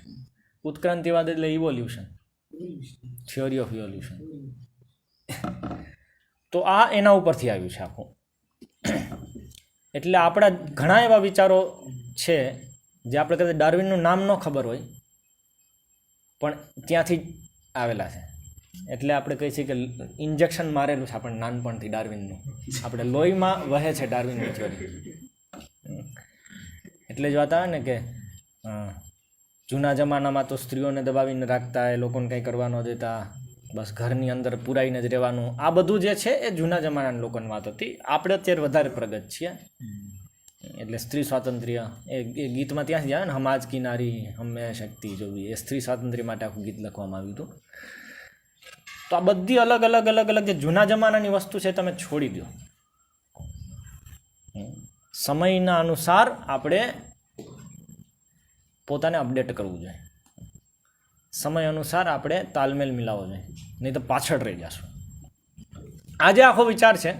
ઉત્ક્રાંતિવાદ એટલે ઇવોલ્યુશન, થિયોરી ઓફ ઇવોલ્યુશન. તો આ એના ઉપરથી આવ્યું છે આખું. એટલે આપણા ઘણા એવા વિચારો છે જે આપણે કદાચ ડાર્વિનનું નામ ન ખબર હોય પણ ત્યાંથી આવેલા છે. એટલે આપણે કહીએ છીએ કે ઇન્જેક્શન મારેલું છે આપણને નાનપણથી ડાર્વિનનું, આપણે લોહીમાં વહે છે ડાર્વિનની થિયોરી. એટલે જ વાત આવે ને કે જૂના જમાનામાં તો સ્ત્રીઓને દબાવીને રાખતા, એ લોકોને કંઈ કરવા ન દેતા, બસ ઘરની અંદર પુરાઈને જ રહેવાનું. આ બધું જે છે એ જૂના જમાનાના લોકોની વાત હતી. આપણે અત્યારે વધારે પ્રગત છીએ, એટલે સ્ત્રી સ્વાતંત્ર્ય એ ગીતમાં ત્યાંથી આવે ને, હમ આજ કી નારી હમે શક્તિ જોવી, એ સ્ત્રી સ્વાતંત્ર્ય માટે આખું ગીત લખવામાં આવ્યું હતું. તો આ બધી અલગ અલગ અલગ અલગ જે જૂના જમાનાની વસ્તુ છે તમે છોડી દો. સમયના અનુસાર આપણે પોતાને અપડેટ કરવું જોઈએ, સમય અનુસાર આપણે તાલમેલ મિલાવવો જોઈએ, નહીં તો પાછળ રહી જશું. આજે આખો વિચાર છે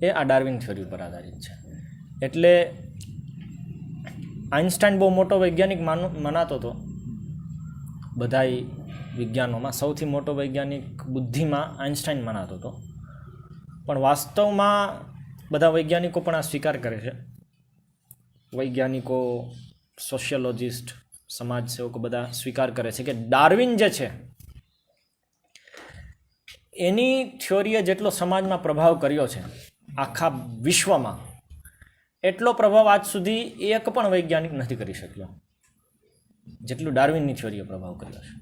એ આ ડાર્વિન થિયોરી ઉપર આધારિત છે. એટલે આઇન્સ્ટાઈન બહુ મોટો વૈજ્ઞાનિક મનાતો હતો, બધાય વિજ્ઞાનોમાં સૌથી મોટો વૈજ્ઞાનિક બુદ્ધિમાં આઇન્સ્ટાઈન મનાતો હતો, પણ વાસ્તવમાં બધા વૈજ્ઞાનિકો પણ આ સ્વીકાર કરે છે. વૈજ્ઞાનિકો, સોશિયોલોજિસ્ટ, સમાજ સેવકો બધા સ્વીકાર કરે છે કે ડાર્વિન જે છે એની થિયોરીએ જેટલો સમાજમાં પ્રભાવ કર્યો છે આખા વિશ્વમાં, એટલો પ્રભાવ આજ સુધી એક પણ વૈજ્ઞાનિક નથી કરી શક્યો જેટલું ડાર્વિનની થિયોરીએ પ્રભાવ કર્યો છે.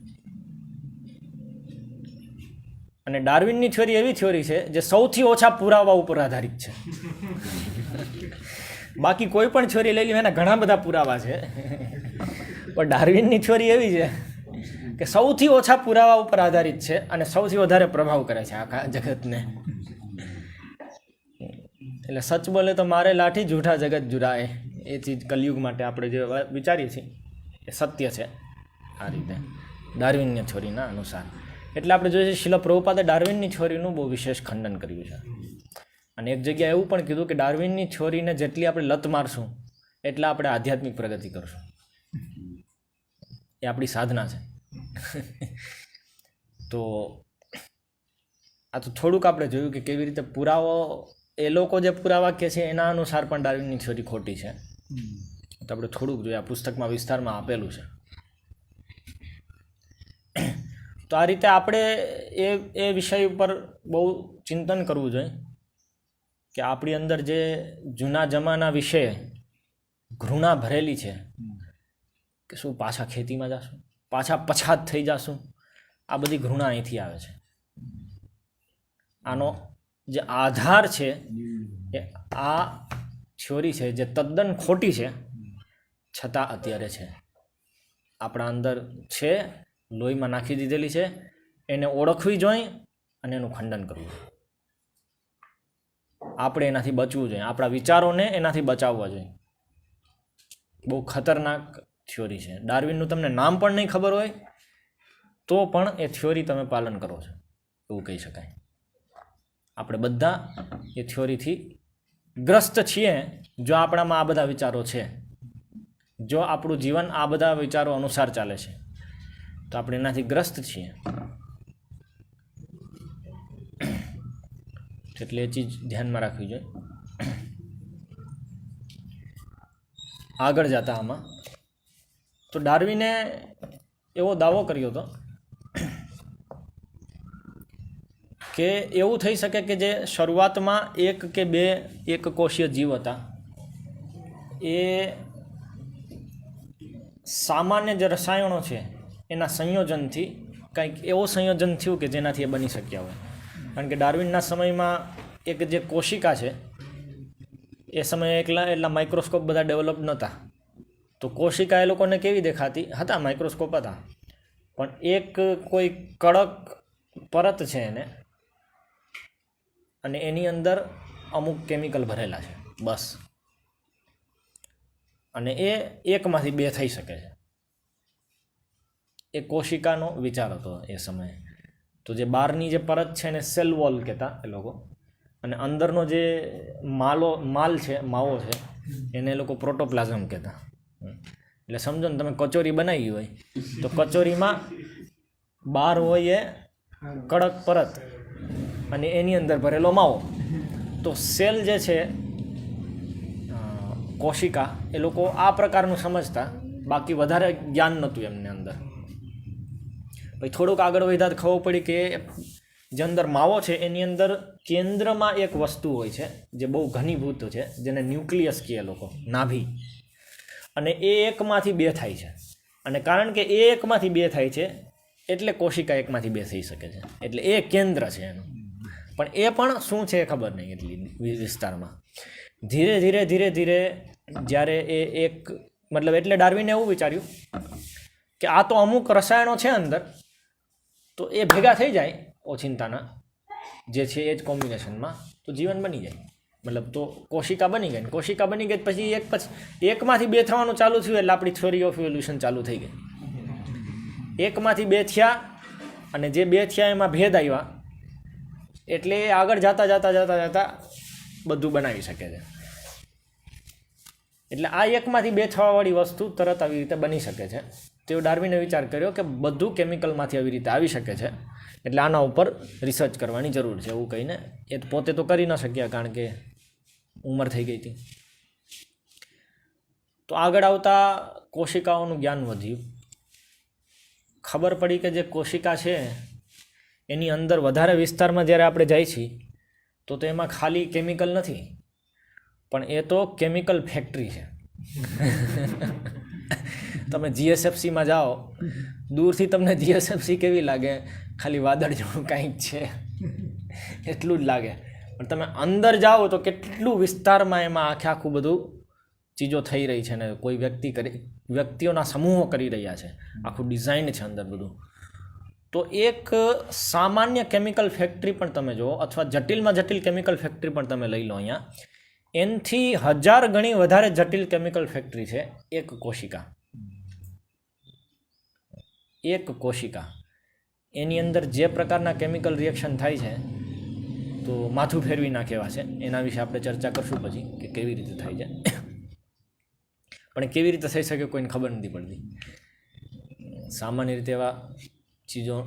અને ડાર્વિનની થિયોરી એવી થિયોરી છે જે સૌથી ઓછા પુરાવા ઉપર આધારિત છે. બાકી કોઈ પણ થિયોરી લઈ લો એના ઘણા બધા પુરાવા છે, પણ ડાર્વિનની થિયોરી એવી છે કે સૌથી ઓછા પુરાવા ઉપર આધારિત છે અને સૌથી વધારે પ્રભાવ કરે છે આખા જગતને. એટલે સચ બોલે તો મારે લાઠી, જૂઠા જગત જુરાય, એ ચીજ કલયુગ માટે આપણે જે વિચારીએ છીએ એ સત્ય છે આ રીતે ડાર્વિનની થિયોરીના અનુસાર. એટલે આપણે જોઈએ છીએ શીલ પ્રભુપાદે ડાર્વિનની થિયોરીનું બહુ વિશેષ ખંડન કર્યું છે. અને એક જગ્યાએ એવું પણ કીધું કે ડાર્વિનની થિયોરીને જેટલી આપણે લત મારશું એટલા આપણે આધ્યાત્મિક પ્રગતિ કરશું. એ આપણી સાધના છે. તો આ તો થોડુંક આપણે જોયું કે કેવી રીતે પુરાવો, એ લોકો જે પુરાવા કહે છે એના અનુસાર પણ ડાર્વિનની થિયોરી ખોટી છે. તો આપણે થોડુંક જોઈએ, આ પુસ્તકમાં વિસ્તારમાં આપેલું છે. તો આ રીતે આપણે એ વિષય ઉપર બહુ ચિંતન કરવું જોઈએ કે આપણી અંદર જે જૂના જમાના વિશે ઘૃણા ભરેલી છે કે શું પાછા ખેતીમાં જશું, પાછા પછાત થઈ જશું, આ બધી ઘૃણા અહીંથી આવે છે. આનો જે આધાર છે એ આ થિયોરી છે જે તદ્દન ખોટી છે, છતાં અત્યારે છે, આપણા અંદર છે, લોહીમાં નાખી દીધેલી છે. એને ઓળખવી જોઈએ અને એનું ખંડન કરવું. આપણે એનાથી બચવું જોઈએ, આપણા વિચારોને એનાથી બચાવવા જોઈએ. બહુ ખતરનાક થિયોરી છે. ડાર્વિનનું તમને નામ પણ નહીં ખબર હોય તો પણ એ થિયોરી તમે પાલન કરો છો એવું કહી શકાય. આપણે બધા એ થિયોરીથી ગ્રસ્ત છીએ જો આપણામાં આ બધા વિચારો છે, જો આપણું જીવન આ બધા વિચારો અનુસાર ચાલે છે તો આપણે એનાથી ગ્રસ્ત છીએ. એટલે એ ચીજ ધ્યાનમાં રાખવી જોઈએ. આગળ જતા આમાં તો ડાર્વિને એવો દાવો કર્યો હતો કે એવું થઈ શકે કે જે શરૂઆતમાં એક કે બે એકકોષીય જીવ હતા એ સામાન્ય જે રસાયણો છે એના સંયોજનથી કંઈક એવો સંયોજન થયું કે જેનાથી એ બની શક્યા હોય. કારણ કે ડાર્વિનના સમયમાં એક જે કોશિકા છે એ સમયે એટલા માઇક્રોસ્કોપ બધા ડેવલપ નહોતા. તો કોશિકા એ લોકોને કેવી દેખાતી હતા, માઇક્રોસ્કોપ હતા, પણ એક કોઈ કડક પરત છે એને, અને એની અંદર અમુક કેમિકલ ભરેલા છે બસ. અને એ એકમાંથી બે થઈ શકે છે. એ કોશિકાનો વિચાર હતો એ સમયે. તો જે બહારની જે પરત છે એને સેલ વોલ કહેતા એ લોકો, અને અંદરનો જે માલ છે, માવો છે, એને એ લોકો પ્રોટોપ્લાઝમ કહેતા. એટલે સમજો ને, તમે કચોરી બનાવી હોય તો કચોરીમાં બહાર હોય એ કડક પરત અને એની અંદર ભરેલો માવો. તો સેલ જે છે, કોશિકા, એ લોકો આ પ્રકારનું સમજતા, બાકી વધારે જ્ઞાન નહોતું એમને અંદર. પછી થોડુંક આગળ વધ્યા તો ખબર પડી કે જે અંદર માવો છે એની અંદર કેન્દ્રમાં એક વસ્તુ હોય છે જે બહુ ઘનીભૂત છે, જેને ન્યુક્લિયસ કહે લોકો, નાભી. અને એ એકમાંથી બે થાય છે. અને કારણ કે એ એકમાંથી બે થાય છે એટલે કોશિકા એકમાંથી બે થઈ શકે છે. એટલે એ કેન્દ્ર છે એનું. પણ એ પણ શું છે એ ખબર નહીં એટલી વિસ્તારમાં. ધીરે ધીરે ધીરે ધીરે જ્યારે એ એક, મતલબ એટલે ડાર્વિને એવું વિચાર્યું કે આ તો અમુક રસાયણો છે અંદર, તો એ ભેગા થઈ જાય ઓચિંતાના જે છે એ જ કોમ્બિનેશનમાં, તો જીવન બની જાય. મતલબ તો કોશિકા બની ગઈ. કોશિકા બની ગઈ પછી એકમાંથી બે થવાનું ચાલુ થયું એટલે આપણી થિયોરી ઓફ ઇવોલ્યુશન ચાલુ થઈ ગઈ. એકમાંથી બે થયા અને જે બે થયા એમાં ભેદ આવ્યા એટલે આગળ જતા જતા જતા જતા બધું બનાવી શકે છે. એટલે આ એકમાંથી બે થવાવાળી વસ્તુ તરત આવી રીતે બની શકે છે. તેઓ ડાર્વિને વિચાર કર્યો કે બધું કેમિકલમાંથી આવી રીતે આવી શકે છે, એટલે આના ઉપર રિસર્ચ કરવાની જરૂર છે એવું કહીને એ પોતે તો કરી ન શક્યા કારણ કે ઉંમર થઈ ગઈ હતી. તો આગળ આવતા કોશિકાઓનું જ્ઞાન વધ્યું. ખબર પડી કે જે કોશિકા છે એની અંદર વધારે વિસ્તારમાં જ્યારે આપણે જાય છીએ તો એમાં ખાલી કેમિકલ નથી, પણ એ તો કેમિકલ ફેક્ટરી છે. તમે જીએસએફસીમાં જાઓ, દૂરથી તમને જીએસએફસી કેવી લાગે? ખાલી વાદળ જેવું કાંઈક છે એટલું જ લાગે. પણ તમે અંદર જાઓ તો કેટલું વિસ્તારમાં એમાં આખું બધું ચીજો થઈ રહી છે ને કોઈ વ્યક્તિઓના સમૂહો કરી રહ્યા છે, આખું ડિઝાઇન છે અંદર બધું. તો એક સામાન્ય કેમિકલ ફેક્ટરી પણ તમે જુઓ અથવા જટિલમાં જટિલ કેમિકલ ફેક્ટરી પણ તમે લઈ લો, અહીંયા એનથી 1000 ગણી વધારે જટિલ કેમિકલ ફેક્ટરી છે એક કોશિકા. એક કોશિકા એની અંદર જે પ્રકારના કેમિકલ રિએક્શન થાય છે તો માથું ફેરવી નાખેવા છે. એના વિશે આપણે ચર્ચા કરશું પછી કે કેવી રીતે થાય છે, પણ કેવી રીતે થઈ શકે કોઈને ખબર નથી પડતી. સામાન્ય રીતે એવા ચીજો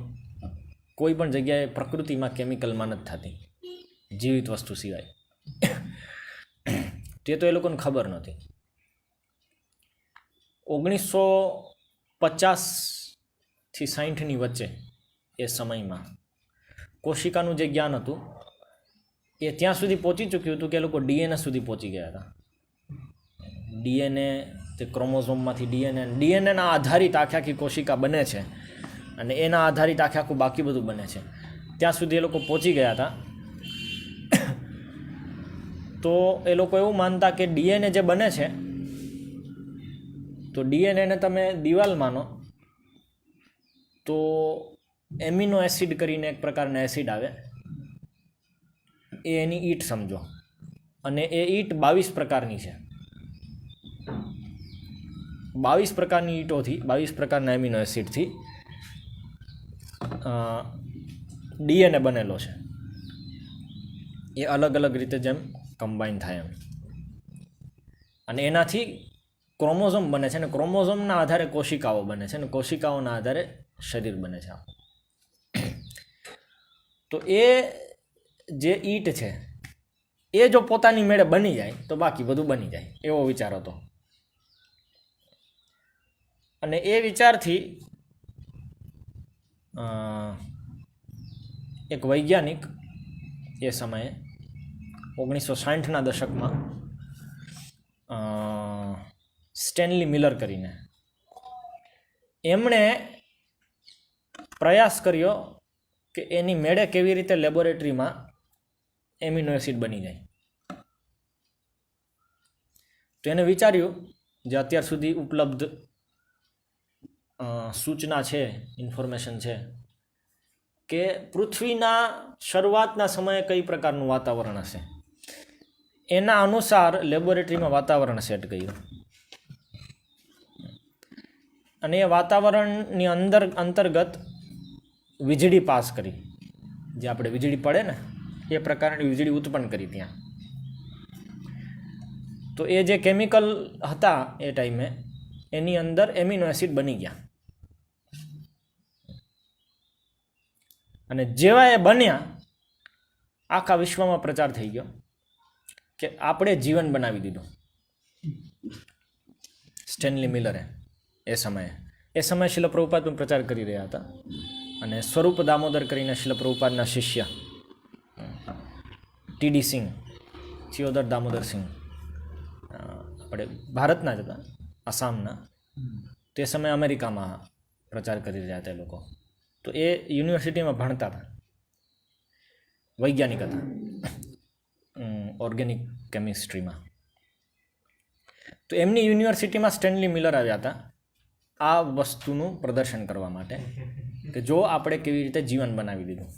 કોઈ પણ જગ્યાએ પ્રકૃતિમાં કેમિકલમાં નથી થતી જીવિત વસ્તુ સિવાય. તે તો એ લોકોને ખબર નહોતી. 1950થી 60ની વચ્ચે એ સમયમાં કોશિકાનું જે જ્ઞાન હતું એ ત્યાં સુધી પહોંચી ચૂક્યું હતું કે એ લોકો ડીએનએ સુધી પહોંચી ગયા હતા. ડીએનએ તે ક્રોમોઝોમમાંથી ડીએનએના આધારિત આખી કોશિકા બને છે અને એના આધારિત આખું બાકી બધું બને છે, ત્યાં સુધી એ લોકો પહોંચી ગયા હતા. તો એ લોકો એવું માનતા કે ડીએનએ જે બને છે તો ડીએનએને તમે દિવાલ માનો તો એમિનો એસિડ કરીને એક પ્રકારના એસિડ આવે, એ એની ઈંટ સમજો, અને એ ઈંટ 22 પ્રકારની છે. 22 પ્રકારની ઈંટોથી 22 પ્રકારના એમિનો એસિડથી ડીએનએ બનેલો છે. એ અલગ અલગ રીતે જેમ કમ્બાઈન થાય એમ, અને એનાથી ક્રોમોઝોમ બને છે, અને ક્રોમોઝોમના આધારે કોશિકાઓ બને છે, અને કોશિકાઓના આધારે શરીર બને છે. તો એ જે ઈંટ છે એ જો પોતાની મેળે બની જાય તો બાકી બધું બની જાય, એવો વિચાર હતો. અને એ વિચારથી એક વૈજ્ઞાનિક એ સમયે 1960ના દશકમાં સ્ટેનલી મિલર કરીને એમણે પ્રયાસ કર્યો કે એની મેળે કેવી રીતે લેબોરેટરીમાં એમિનો એસિડ બની જાય. તો એને વિચાર્યું જે અત્યાર સુધી ઉપલબ્ધ સૂચના છે, ઇન્ફોર્મેશન છે કે પૃથ્વીના શરૂઆતના સમયે કઈ પ્રકારનું વાતાવરણ હશે, એના અનુસાર લેબોરેટરીમાં વાતાવરણ સેટ કર્યું. અને એ વાતાવરણની અંતર્ગત વીજળી પાસ કરી, જે આપણે વીજળી પડે ને એ પ્રકારની વીજળી ઉત્પન્ન કરી ત્યાં. તો એ જે કેમિકલ હતા એ ટાઈમે એની અંદર એમિનો એસિડ બની ગયા, અને જેવા એ બન્યા આખા વિશ્વમાં પ્રચાર થઈ ગયો કે આપણે જીવન બનાવી દીધું. સ્ટેનલી મિલરે એ સમયે શિલ પ્રભુપાદ પણ પ્રચાર કરી રહ્યા હતા, અને સ્વરૂપ દામોદર કરીને શિલ પ્રભુપાદના શિષ્ય ટીડી સિંહ, થિયોદર દામોદર સિંહ, આપણે ભારતના જ હતા, આસામના. તે સમયે અમેરિકામાં પ્રચાર કરી રહ્યા હતા એ લોકો. તો એ યુનિવર્સિટીમાં ભણતા હતા, વૈજ્ઞાનિક હતા ઓર્ગેનિક કેમિસ્ટ્રીમાં. તો એમની યુનિવર્સિટીમાં સ્ટેનલી મિલર આવ્યા હતા આ વસ્તુનું પ્રદર્શન કરવા માટે કે જો આપણે કેવી રીતે જીવન બનાવી દીધું.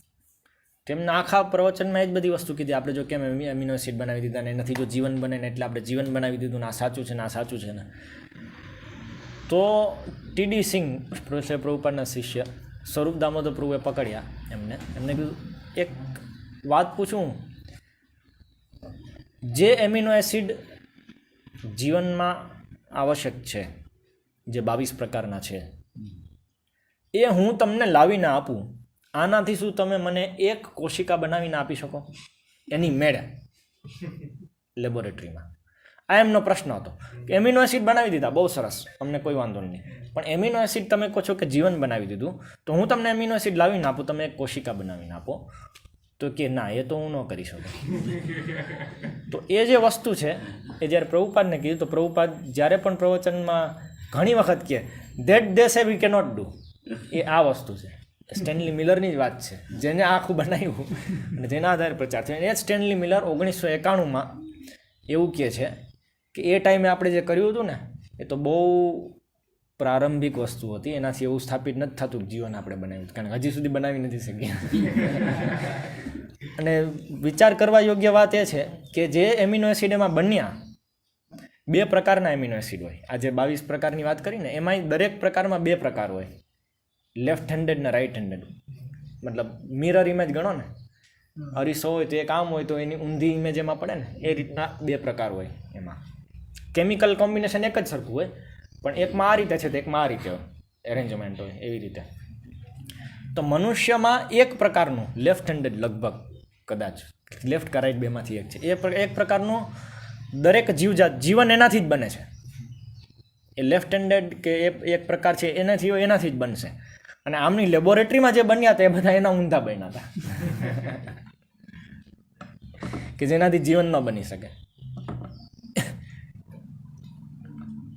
તેમના આખા પ્રવચનમાં એ જ બધી વસ્તુ કીધી, આપણે જો કેમ એમિનો એસિડ બનાવી દીધા ને એનાથી જો જીવન બને ને એટલે આપણે જીવન બનાવી દીધું ને આ સાચું છે ને આ સાચું છે ને. તો ટીડી સિંહ પ્રોફેસર પ્રભુપાદના શિષ્ય સ્વરૂપ દામોદર પ્રભુએ પકડ્યા એમને કીધું એક વાત પૂછું, જે એમિનો એસિડ જીવનમાં આવશ્યક છે જે 22 પ્રકારના છે એ હું તમને લાવીને આપું, આનાથી શું તમે મને એક કોશિકા બનાવીને આપી શકો? એની મેળે લેબોરેટરીમાં આ એમનો પ્રશ્ન હતો કે એમિનો એસિડ બનાવી દીધા, બહુ સરસ, અમને કોઈ વાંધો નહીં, પણ એમિનો એસિડ તમે કહો છો કે જીવન બનાવી દીધું, તો હું તમને એમિનો એસિડ લાવીને આપું, તમે એક કોશિકા બનાવીને આપો. તો કે ના, એ તો હું ન કરી શકું. તો એ જે વસ્તુ છે એ જ્યારે પ્રભુપાદને કીધું, તો પ્રભુપાદ જ્યારે પણ પ્રવચનમાં ઘણી વખત કહે ધેટ દે સે વી કેનોટ ડુ, એ આ વસ્તુ છે. સ્ટેનલી મિલરની જ વાત છે, જેને આખું બનાવ્યું અને જેના આધારે પ્રચાર થયો. એ જ સ્ટેનલી મિલર 1991માં એવું કહે છે કે એ ટાઈમે આપણે જે કર્યું હતું ને એ તો બહુ પ્રારંભિક વસ્તુ હતી, એનાથી એવું સ્થાપિત નથી થતું જીવન આપણે બનાવ્યું, કારણ કે હજી સુધી બનાવી નથી શક્યા. અને વિચાર કરવા યોગ્ય વાત એ છે કે જે એમિનો એસિડ એમાં બન્યા, 2 પ્રકારના એમિનો એસિડ હોય. આ જે 22 પ્રકારની વાત કરીને એમાં દરેક પ્રકારમાં 2 પ્રકાર હોય, લેફ્ટ હેન્ડેડ ને રાઈટ હેન્ડેડ. મતલબ મિરર ઇમેજ ગણો ને, અરીસો હોય તો એક આમ હોય તો એની ઊંધી ઇમેજ એમાં પડે ને, એ રીતના 2 પ્રકાર હોય. એમાં કેમિકલ કોમ્બિનેશન એક જ સરખું હોય, પણ એકમાં આ રીતે છે તો એકમાં આ રીતે એરેન્જમેન્ટ હોય, એવી રીતે. તો મનુષ્યમાં એક પ્રકારનું લેફ્ટ હેન્ડેડ, લગભગ કદાચ લેફ્ટ કે રાઈટ બેમાંથી એક છે, એક પ્રકારનું દરેક જીવજાત જીવન એનાથી જ બને છે. એ લેફ્ટ હેન્ડેડ કે એક પ્રકાર છે એનાથી જ બનશે. અને આમની લેબોરેટરીમાં જે બન્યા હતા એ બધા એના ઊંધા બન્યા હતા કે જેનાથી જીવન ન બની શકે.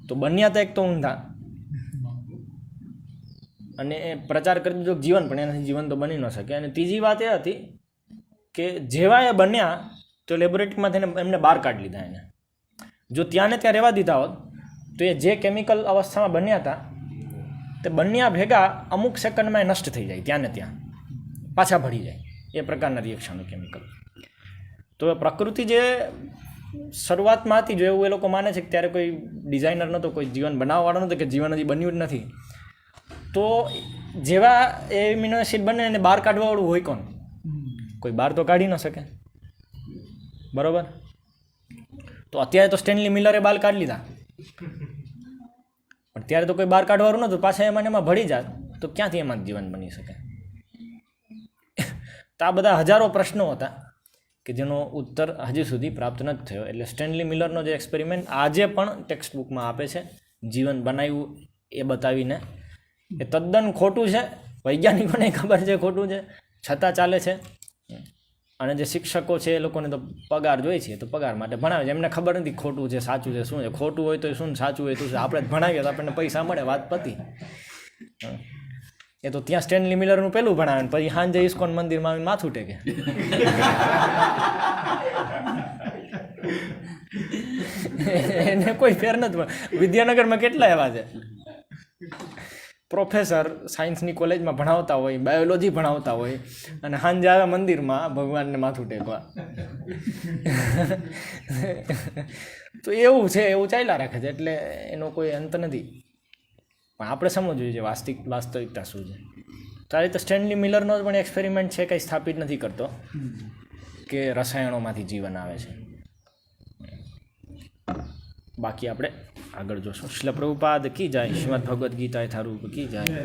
તો બન્યા હતા એક તો ઊંધા, અને એ પ્રચાર કરી દીધો જીવન, પણ એનાથી જીવન તો બની ન શકે. અને ત્રીજી વાત એ હતી કે જેવા એ બન્યા તો લેબોરેટરીમાંથી એમને બહાર કાઢી લીધા. એને જો ત્યાં ને ત્યાં રહેવા દીધા હોત તો એ જે કેમિકલ અવસ્થામાં બન્યા હતા તે બન્યા ભેગા અમુક સેકન્ડમાં એ નષ્ટ થઈ જાય, ત્યાં ને ત્યાં પાછા ભળી જાય, એ પ્રકારના રિએક્શનો કેમિકલ. તો પ્રકૃતિ જે શરૂઆતમાં હતી, જો એવું એ લોકો માને છે કે ત્યારે કોઈ ડિઝાઇનર નહોતો, કોઈ જીવન બનાવવાવાળો નહોતો, કે જીવન હજી બન્યું જ નથી, તો જેવા એમિનો એસિડ બને એને બહાર કાઢવાવાળું હોય કોણ? કોઈ બહાર તો કાઢી ન શકે, બરાબર? તો અત્યારે તો સ્ટેનલી મિલરે બહાર કાઢી લીધા, પણ ત્યારે તો કોઈ બહાર કાઢવાનું નહોતું, પાછા એમાં ભળી જાય તો ક્યાંથી એમાં જીવન બની શકે? તો આ બધા હજારો પ્રશ્નો હતા કે જેનો ઉત્તર હજી સુધી પ્રાપ્ત નથી થયો. એટલે સ્ટેનલી મિલરનો જે એક્સપેરિમેન્ટ આજે પણ ટેક્સ્ટ બુકમાં આપે છે, જીવન બનાવ્યું એ બતાવીને, એ તદ્દન ખોટું છે. વૈજ્ઞાનિકોને ખબર છે ખોટું છે, છતાં ચાલે છે. અને જે શિક્ષકો છે એ લોકોને તો પગાર જોઈએ છે, તો પગાર માટે ભણાવે છે. એમને ખબર નથી ખોટું છે સાચું છે શું છે. ખોટું હોય તો શું, સાચું હોય તો શું. આપણે જ ભણાવીએ તો આપણને પૈસા મળે, વાત પતી. એ તો ત્યાં સ્ટેનલી મિલરનું પેલું ભણાવે ને પછી સાંજે ઇસ્કોન મંદિરમાં આવીને માથું ટેકે. એને કોઈ ફેર નથી. વિદ્યાનગરમાં કેટલા એવા છે પ્રોફેસર, સાયન્સની કોલેજમાં ભણાવતા હોય, બાયોલોજી ભણાવતા હોય, અને સાંજે આવે મંદિરમાં ભગવાનને માથું ટેકવા. તો એવું છે, એવું ચાલ્યા રાખે છે. એટલે એનો કોઈ અંત નથી. પણ આપણે સમજવું જોઈએ વાસ્તવિકતા શું છે. તો આ રીતે સ્ટેનલી મિલરનો પણ એક્સપેરિમેન્ટ છે, કંઈ સ્થાપિત નથી કરતો કે રસાયણોમાંથી જીવન આવે છે. બાકી આપણે આગળ જોશું. શ્રીલ પ્રભુપાદ કી જાય, શ્રીમદ ભગવદ્ ગીતા યથારૂપ કી જાય.